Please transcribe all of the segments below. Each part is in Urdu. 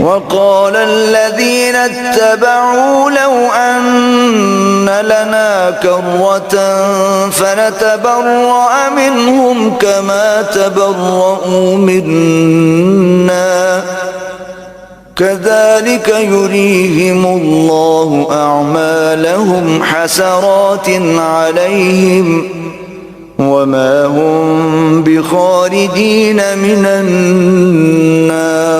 وقال الذين اتبعوا لو أن لنا كرة فنتبرأ منهم كما تبرؤوا منا كذلك يريهم الله أعمالهم حسرات عليهم وما هم بخارجين من النار۔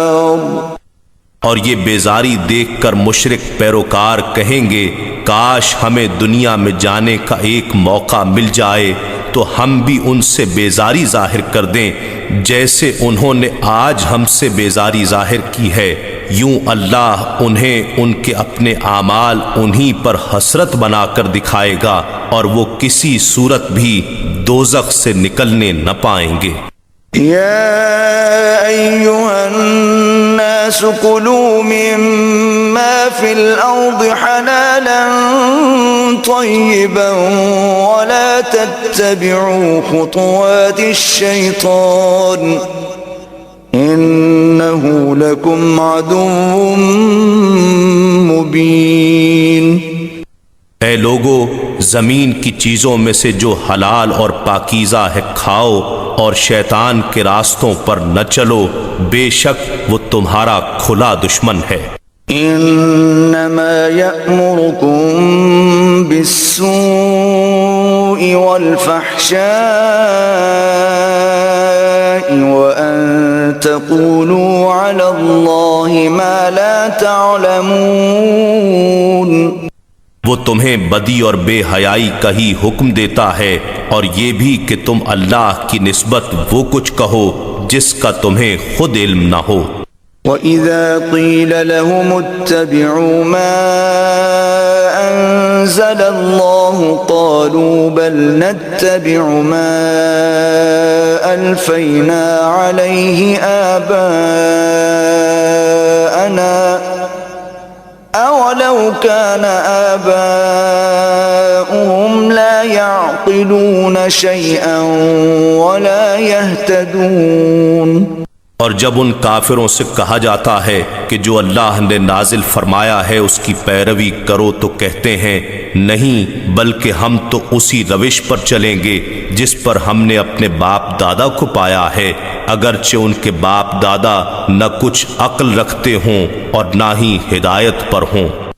اور یہ بیزاری دیکھ کر مشرک پیروکار کہیں گے کاش ہمیں دنیا میں جانے کا ایک موقع مل جائے تو ہم بھی ان سے بیزاری ظاہر کر دیں جیسے انہوں نے آج ہم سے بیزاری ظاہر کی ہے، یوں اللہ انہیں ان کے اپنے اعمال انہی پر حسرت بنا کر دکھائے گا اور وہ کسی صورت بھی دوزخ سے نکلنے نہ پائیں گے۔ یا ایھا الناس کلوا مما فی الارض حلالا طیبا ولا تتبعوا خطوات الشیطان انہ لکم عدو مبین۔ اے لوگو، زمین کی چیزوں میں سے جو حلال اور پاکیزہ ہے کھاؤ اور شیطان کے راستوں پر نہ چلو، بے شک وہ تمہارا کھلا دشمن ہے۔ انما یأمرکم بالسوء والفحشاء وان تقولوا علی اللہ ما لا تعلمون۔ وہ تمہیں بدی اور بے حیائی کا ہی حکم دیتا ہے اور یہ بھی کہ تم اللہ کی نسبت وہ کچھ کہو جس کا تمہیں خود علم نہ ہو۔ وَإِذَا قِيلَ لَهُمُ اتَّبِعُوا مَا أَنزَلَ اللَّهُ قَالُوا بَلْ نَتَّبِعُ مَا أَلْفَيْنَا عَلَيْهِ آبَاءَنَا أَوَلَوْ كَانَ آبَاؤُهُمْ لَا يَعْقِلُونَ شَيْئًا وَلَا يَهْتَدُونَ۔ اور جب ان کافروں سے کہا جاتا ہے کہ جو اللہ نے نازل فرمایا ہے اس کی پیروی کرو تو کہتے ہیں نہیں، بلکہ ہم تو اسی روش پر چلیں گے جس پر ہم نے اپنے باپ دادا کو پایا ہے، اگرچہ ان کے باپ دادا نہ کچھ عقل رکھتے ہوں اور نہ ہی ہدایت پر ہوں۔